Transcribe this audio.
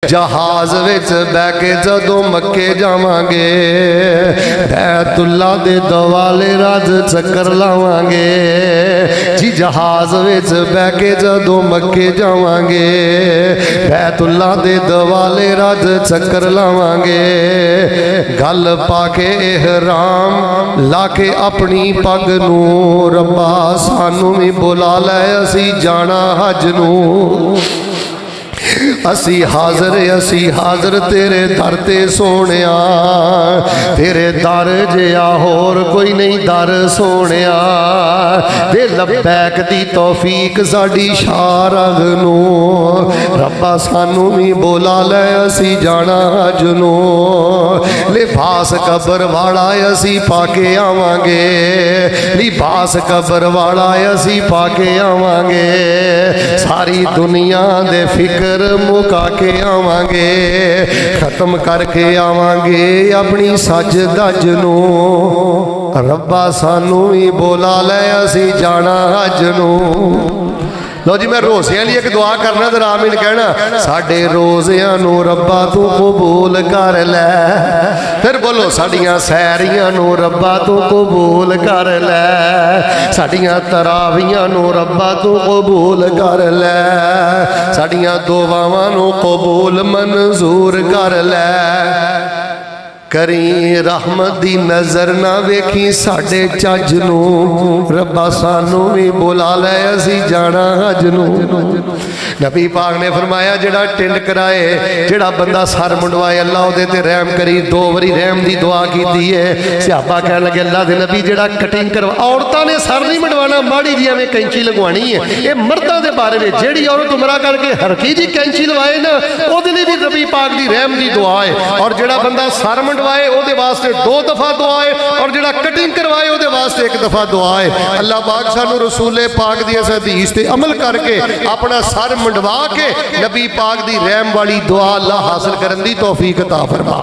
जहाज विच बह के जदों मक्के जावांगे बैतुल्ला दे दवाले रज चक्कर लावांगे जी। जहाज विच बह के जदों मक्के जावांगे बैतुल्ला दे दवाले रज चक्कर लावांगे। गल पाके इहराम लाके अपनी पग नूं रब्बा सानू भी बुला लै असी जाना हज नूं। असी हाज़र तेरे दर ते सोनिया, तेरे दर जिया होर कोई नहीं दर सोनिया। दे लब्बैक दी तौफीक साडी शारग नूं रब्बा सानू भी बुला लै असी जाना हज नूं। लिबास कबर वाला असी पाके आवांगे, लिबास कबर वाला असी पाके आवांगे। सारी दुनिया दे फिक्र मुका के आवांगे, खत्म करके आवांगे अपनी सज दज नूं। रब्बा सानू भी बुला लै असी जाना हज नूं। लो जी मैं रोज़ियां लिए एक दुआ करना तो आमीन कहना। साडे रोज़ियां नूं रब्बा तू कबूल कर लै। फिर बोलो साडियां सैरियां नूं रब्बा तू कबूल कर लै। साडियां तरावियां नूं रब्बा तू कबूल कर लै। साडियां दुआवां नूं कबूल मंजूर कर लै। करी रहमत दी नज़र ना वेखी साडे चज नूं रब्बा सानू भी बुला लै असी जाना हज नूं। नबी पाक ने फरमाया जेड़ा टिंड कराए, जेड़ा बंदा सर मुंडवाए अल्लाह उहदे ते रहम करी। दो बारी रहम दी दुआ कीती है। सहाबा कहन लगे अल्लाह दे नबी जेड़ा कटिंग करवा, औरतां ने सर नहीं मुंडवाना, माड़ी जी एवें कैंची लगवानी है। ये मर्दां दे बारे में जेड़ी औरत उमरा करके हरकी जी कैंची लवाए ना उहदे लई भी नबी पाक दी रहम दी दुआ है। और जेड़ा बंदा सर मुंडवाए उहदे वास्ते 2 दफा दुआ है, और जेड़ा कटिंग करवाए उहदे वास्ते 1 दफा दुआ है। अल्लाह पाक सानू रसूले पाक दी इस हदीस ते अमल करके अपना सर मुंडवा के नबी पाक दी रहम वाली दुआ अल्लाह हासिल करन दी तौफीक अता फरमा।